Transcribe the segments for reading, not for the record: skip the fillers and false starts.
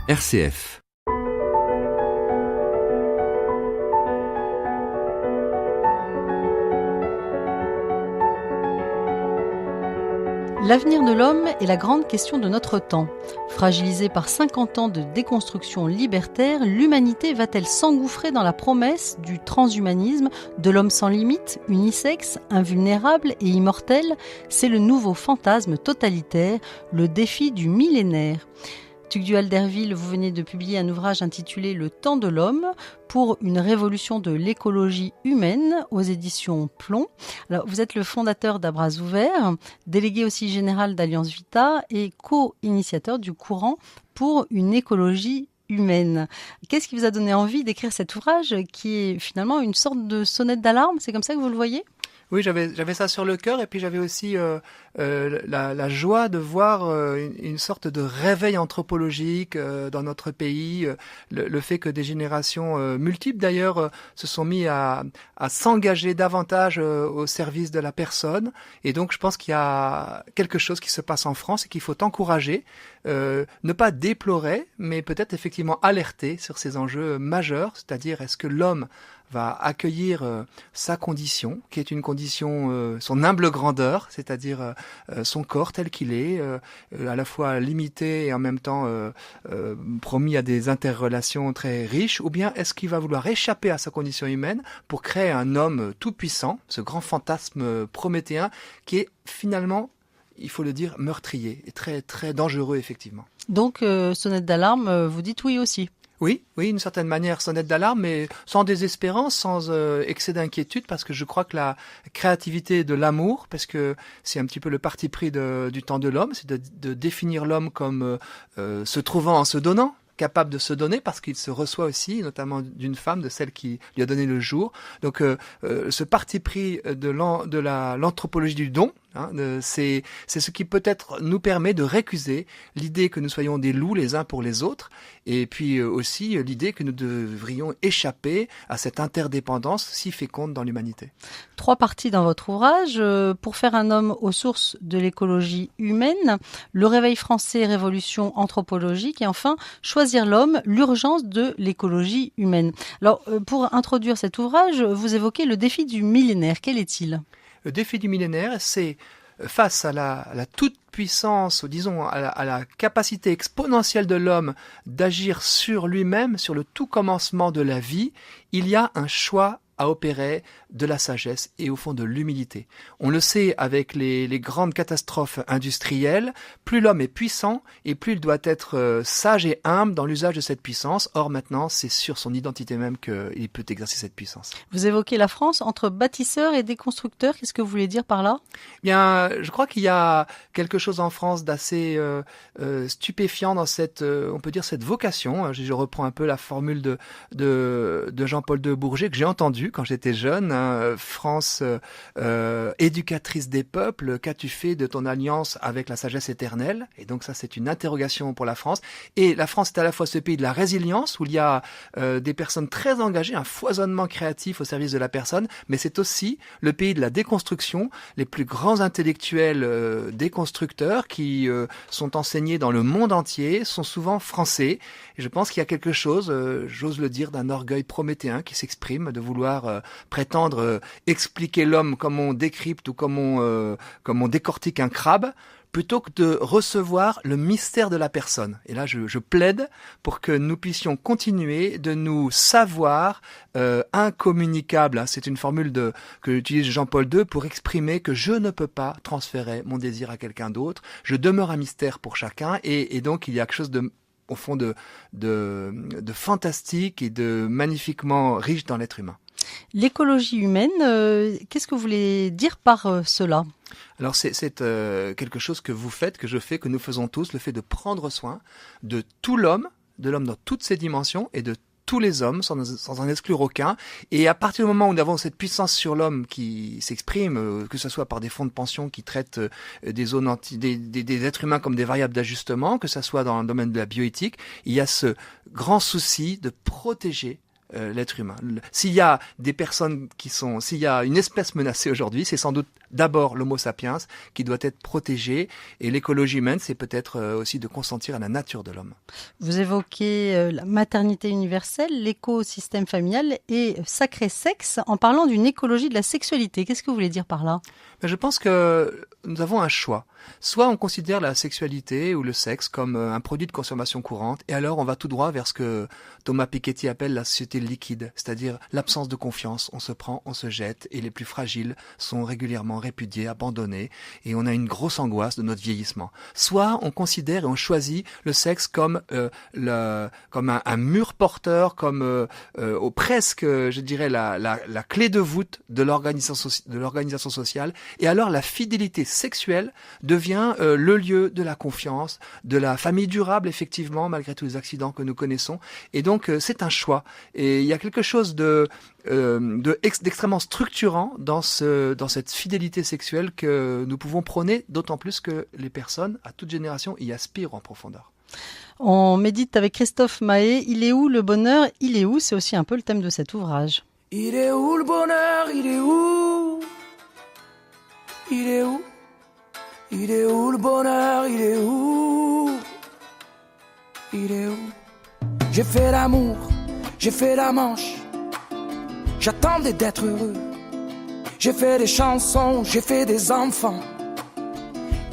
RCF. L'avenir de l'homme est la grande question de notre temps. Fragilisée par 50 ans de déconstruction libertaire, l'humanité va-t-elle s'engouffrer dans la promesse du transhumanisme, de l'homme sans limite, unisexe, invulnérable et immortel? C'est le nouveau fantasme totalitaire, le défi du millénaire. Tugdual Derville, vous venez de publier un ouvrage intitulé Le temps de l'homme pour une révolution de l'écologie humaine aux éditions Plomb. Alors, vous êtes le fondateur d'Abras Ouverts, délégué aussi général d'Alliance Vita et co-initiateur du courant pour une écologie humaine. Qu'est-ce qui vous a donné envie d'écrire cet ouvrage qui est finalement une sorte de sonnette d'alarme? C'est comme ça que vous le voyez ? Oui, j'avais ça sur le cœur et puis j'avais aussi la joie de voir une sorte de réveil anthropologique dans notre pays, le fait que des générations multiples d'ailleurs se sont mis à s'engager davantage au service de la personne, et donc je pense qu'il y a quelque chose qui se passe en France et qu'il faut encourager, ne pas déplorer, mais peut-être effectivement alerter sur ces enjeux majeurs, c'est-à-dire est-ce que l'homme va accueillir sa condition, qui est une condition, son humble grandeur, c'est-à-dire son corps tel qu'il est, à la fois limité et en même temps promis à des interrelations très riches, ou bien est-ce qu'il va vouloir échapper à sa condition humaine pour créer un homme tout-puissant, ce grand fantasme prométhéen qui est finalement, il faut le dire, meurtrier et très, très dangereux effectivement. Donc, sonnette d'alarme, vous dites oui aussi. Oui, d'une certaine manière, sonnette d'alarme, mais sans désespérance, sans excès d'inquiétude, parce que je crois que la créativité de l'amour, parce que c'est un petit peu le parti pris du temps de l'homme, c'est de définir l'homme comme se trouvant en se donnant, capable de se donner parce qu'il se reçoit aussi, notamment d'une femme, de celle qui lui a donné le jour. Donc ce parti pris de l'anthropologie du don, c'est ce qui peut-être nous permet de récuser l'idée que nous soyons des loups les uns pour les autres, et puis aussi l'idée que nous devrions échapper à cette interdépendance si féconde dans l'humanité. 3 parties dans votre ouvrage. Pour faire un homme aux sources de l'écologie humaine, le réveil français, révolution anthropologique, et enfin choisir l'homme, l'urgence de l'écologie humaine. Alors, pour introduire cet ouvrage, vous évoquez le défi du millénaire. Quel est-il ? Le défi du millénaire, c'est face à la toute-puissance, ou disons à la capacité exponentielle de l'homme d'agir sur lui-même, sur le tout commencement de la vie, il y a un choix à opérer de la sagesse et au fond de l'humilité. On le sait avec les grandes catastrophes industrielles, plus l'homme est puissant et plus il doit être sage et humble dans l'usage de cette puissance. Or maintenant, c'est sur son identité même qu'il peut exercer cette puissance. Vous évoquez la France entre bâtisseurs et déconstructeurs. Qu'est-ce que vous voulez dire par là ? Bien, je crois qu'il y a quelque chose en France d'assez stupéfiant dans cette, on peut dire, cette vocation. Je reprends un peu la formule de Jean-Paul de Bourget que j'ai entendue quand j'étais jeune. France, éducatrice des peuples, qu'as-tu fait de ton alliance avec la sagesse éternelle? Et donc ça, c'est une interrogation pour la France. Et la France est à la fois ce pays de la résilience, où il y a des personnes très engagées, un foisonnement créatif au service de la personne, mais c'est aussi le pays de la déconstruction. Les plus grands intellectuels déconstructeurs qui sont enseignés dans le monde entier sont souvent français. Et je pense qu'il y a quelque chose, j'ose le dire, d'un orgueil prométhéen qui s'exprime, de vouloir prétendre expliquer l'homme comme on décrypte ou comme on décortique un crabe, plutôt que de recevoir le mystère de la personne. Et là, je plaide pour que nous puissions continuer de nous savoir incommunicables. C'est une formule que utilise Jean-Paul II pour exprimer que je ne peux pas transférer mon désir à quelqu'un d'autre. Je demeure un mystère pour chacun, et donc il y a quelque chose au fond de fantastique et de magnifiquement riche dans l'être humain. L'écologie humaine, qu'est-ce que vous voulez dire par cela ? Alors c'est quelque chose que vous faites, que je fais, que nous faisons tous, le fait de prendre soin de tout l'homme, de l'homme dans toutes ses dimensions et de tous les hommes, sans en exclure aucun. Et à partir du moment où nous avons cette puissance sur l'homme qui s'exprime, que ce soit par des fonds de pension qui traitent des êtres humains comme des variables d'ajustement, que ce soit dans le domaine de la bioéthique, il y a ce grand souci de protéger l'être humain. S'il y a des personnes s'il y a une espèce menacée aujourd'hui, c'est sans doute d'abord l'Homo sapiens qui doit être protégé, et l'écologie humaine, c'est peut-être aussi de consentir à la nature de l'homme. Vous évoquez la maternité universelle, l'écosystème familial et sacré sexe en parlant d'une écologie de la sexualité. Qu'est-ce que vous voulez dire par là ? Je pense que nous avons un choix. Soit on considère la sexualité ou le sexe comme un produit de consommation courante, et alors on va tout droit vers ce que Thomas Piketty appelle la société liquide, c'est-à-dire l'absence de confiance. On se prend, on se jette, et les plus fragiles sont régulièrement répudiés, abandonnés, et on a une grosse angoisse de notre vieillissement. Soit on considère et on choisit le sexe comme un mur porteur, comme presque, je dirais, la clé de voûte de l'organisation sociale, et alors la fidélité sexuelle devient le lieu de la confiance, de la famille durable, effectivement, malgré tous les accidents que nous connaissons. Et donc, c'est un choix. Et il y a quelque chose d'extrêmement structurant dans cette fidélité sexuelle que nous pouvons prôner, d'autant plus que les personnes, à toute génération, y aspirent en profondeur. On médite avec Christophe Mahé. Il est où le bonheur ? Il est où ? C'est aussi un peu le thème de cet ouvrage. Il est où le bonheur ? Il est où ? Il est où ? Il est où le bonheur ? Il est où ? Il est où ? J'ai fait l'amour, j'ai fait la manche. J'attendais d'être heureux. J'ai fait des chansons, j'ai fait des enfants.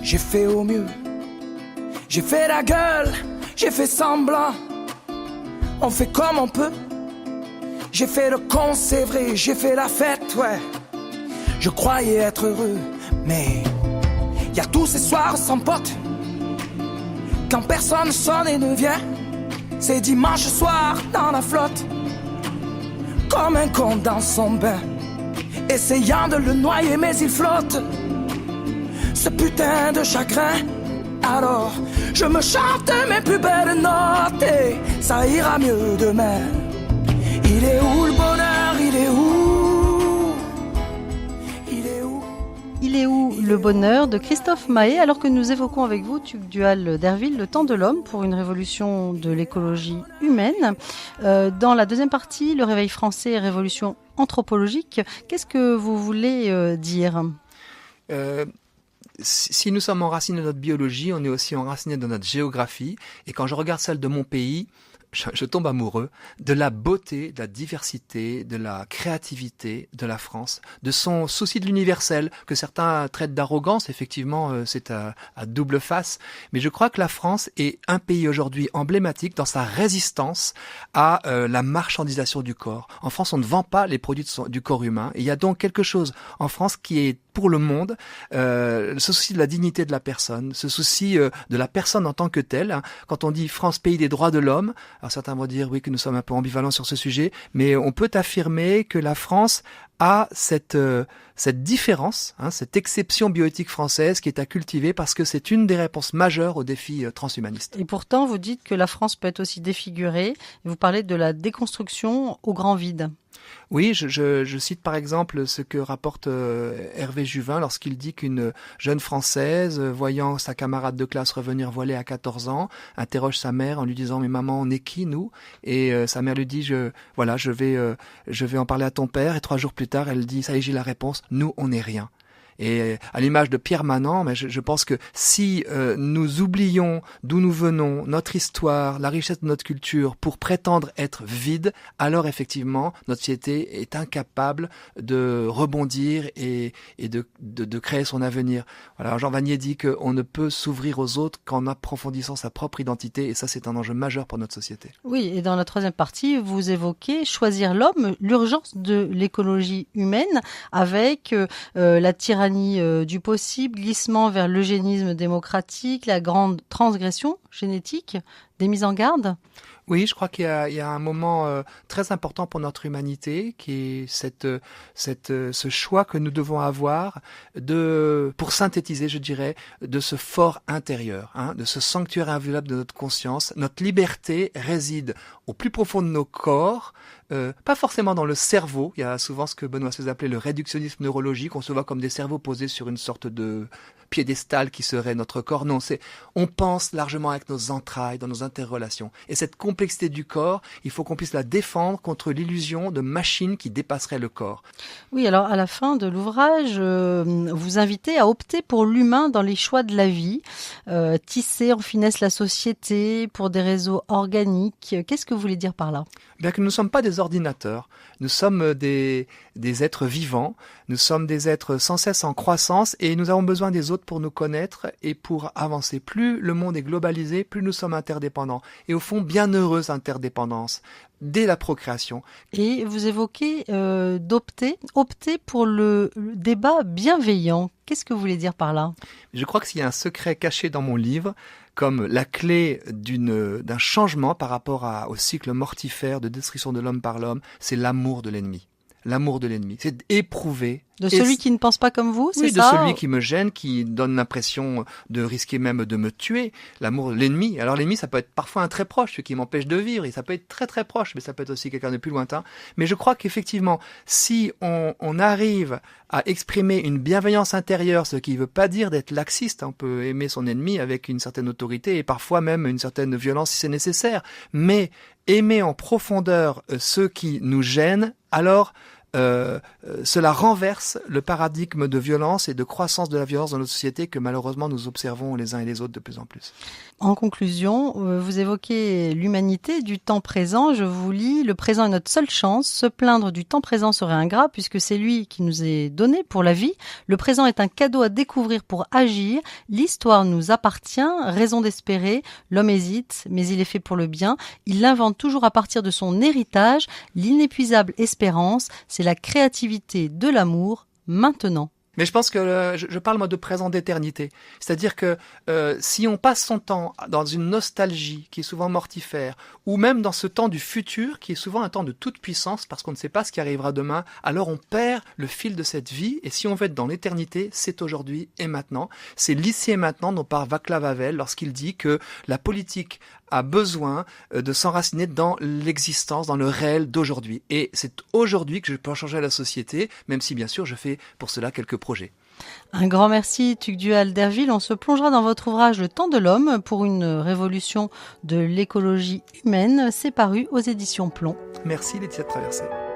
J'ai fait au mieux. J'ai fait la gueule, j'ai fait semblant. On fait comme on peut. J'ai fait le con, c'est vrai, j'ai fait la fête, ouais. Je croyais être heureux, mais y a tous ces soirs sans potes, quand personne sonne et ne vient. C'est dimanche soir dans la flotte, comme un con dans son bain, essayant de le noyer mais il flotte. Ce putain de chagrin. Alors je me chante mes plus belles notes et ça ira mieux demain. Il est où le bonheur ? Il est où ? Il est où ? Il est où le bonheur de Christophe Mahé, alors que nous évoquons avec vous, Tugdual d'Herville, le temps de l'homme pour une révolution de l'écologie humaine. Dans la deuxième partie, le réveil français et révolution anthropologique, qu'est-ce que vous voulez dire ? Si nous sommes enracinés dans notre biologie, on est aussi enracinés dans notre géographie. Et quand je regarde celle de mon pays, je tombe amoureux de la beauté, de la diversité, de la créativité de la France, de son souci de l'universel, que certains traitent d'arrogance. Effectivement, c'est à double face. Mais je crois que la France est un pays aujourd'hui emblématique dans sa résistance à la marchandisation du corps. En France, on ne vend pas les produits du corps humain. Et il y a donc quelque chose en France qui est pour le monde, ce souci de la dignité de la personne, ce souci de la personne en tant que telle. Hein. Quand on dit France, pays des droits de l'homme, alors certains vont dire oui que nous sommes un peu ambivalents sur ce sujet, mais on peut affirmer que la France a cette différence, hein, cette exception bioéthique française qui est à cultiver parce que c'est une des réponses majeures aux défis transhumanistes. Et pourtant, vous dites que la France peut être aussi défigurée. Vous parlez de la déconstruction au grand vide. Oui, je cite par exemple ce que rapporte Hervé Juvin lorsqu'il dit qu'une jeune Française, voyant sa camarade de classe revenir voilée à 14 ans, interroge sa mère en lui disant « Mais maman, on est qui, nous ?» Et sa mère lui dit « Je vais en parler à ton père. » Et 3 jours plus tard, elle dit « Ça y est, j'ai la réponse. Nous, on n'est rien. » Et à l'image de Pierre Manant, mais je pense que si nous oublions d'où nous venons, notre histoire, la richesse de notre culture, pour prétendre être vide, alors effectivement, notre société est incapable de rebondir et de créer son avenir. Voilà, Jean Vanier dit qu'on ne peut s'ouvrir aux autres qu'en approfondissant sa propre identité, et ça, c'est un enjeu majeur pour notre société. Oui, et dans la troisième partie, vous évoquez choisir l'homme, l'urgence de l'écologie humaine, avec la tyrannie du possible, glissement vers l'eugénisme démocratique, la grande transgression génétique, des mises en garde. Oui, je crois qu'il y a un moment très important pour notre humanité, qui est ce choix que nous devons avoir pour synthétiser, je dirais, de ce fort intérieur, hein, de ce sanctuaire inviolable de notre conscience. Notre liberté réside au plus profond de nos corps, pas forcément dans le cerveau. Il y a souvent ce que Benoît XVI appelait le réductionnisme neurologique. On se voit comme des cerveaux posés sur une sorte de piédestal qui serait notre corps. Non, on pense largement avec nos entrailles, dans nos interrelations. Et cette complexité du corps, il faut qu'on puisse la défendre contre l'illusion de machines qui dépasseraient le corps. Oui, alors à la fin de l'ouvrage, vous invitez à opter pour l'humain dans les choix de la vie, tisser en finesse la société pour des réseaux organiques. Qu'est-ce que vous voulez dire par là ? Bien que nous ne sommes pas des ordinateurs, nous sommes des êtres vivants, nous sommes des êtres sans cesse en croissance et nous avons besoin des autres pour nous connaître et pour avancer. Plus le monde est globalisé, plus nous sommes interdépendants. Et au fond, bienheureuse interdépendance, dès la procréation. Et vous évoquez opter pour le débat bienveillant. Qu'est-ce que vous voulez dire par là ? Je crois que s'il y a un secret caché dans mon livre, comme la clé d'un changement par rapport au cycle mortifère de destruction de l'homme par l'homme, c'est l'amour de l'ennemi. L'amour de l'ennemi, c'est d'éprouver. De celui qui ne pense pas comme vous, c'est oui, ça ? Oui, de celui qui me gêne, qui donne l'impression de risquer même de me tuer. L'amour de l'ennemi. Alors l'ennemi, ça peut être parfois un très proche, celui qui m'empêche de vivre, et ça peut être très très proche, mais ça peut être aussi quelqu'un de plus lointain. Mais je crois qu'effectivement, si on arrive à exprimer une bienveillance intérieure, ce qui ne veut pas dire d'être laxiste, on peut aimer son ennemi avec une certaine autorité et parfois même une certaine violence si c'est nécessaire, mais aimer en profondeur ceux qui nous gênent, alors cela renverse le paradigme de violence et de croissance de la violence dans notre société que malheureusement nous observons les uns et les autres de plus en plus. En conclusion, vous évoquez l'humanité du temps présent. Je vous lis, le présent est notre seule chance. Se plaindre du temps présent serait ingrat puisque c'est lui qui nous est donné pour la vie. Le présent est un cadeau à découvrir pour agir. L'histoire nous appartient, raison d'espérer. L'homme hésite, mais il est fait pour le bien. Il l'invente toujours à partir de son héritage. L'inépuisable espérance, c'est la créativité de l'amour maintenant. Mais je pense que je parle moi de présent d'éternité. C'est-à-dire que si on passe son temps dans une nostalgie qui est souvent mortifère, ou même dans ce temps du futur qui est souvent un temps de toute puissance parce qu'on ne sait pas ce qui arrivera demain, alors on perd le fil de cette vie. Et si on veut être dans l'éternité, c'est aujourd'hui et maintenant. C'est l'ici et maintenant dont parle Václav Havel lorsqu'il dit que la politique a besoin de s'enraciner dans l'existence, dans le réel d'aujourd'hui. Et c'est aujourd'hui que je peux changer la société, même si bien sûr je fais pour cela quelques projets. Un grand merci Tugdual Derville. On se plongera dans votre ouvrage Le temps de l'homme pour une révolution de l'écologie humaine. C'est paru aux éditions Plomb. Merci Laetitia de Traversée.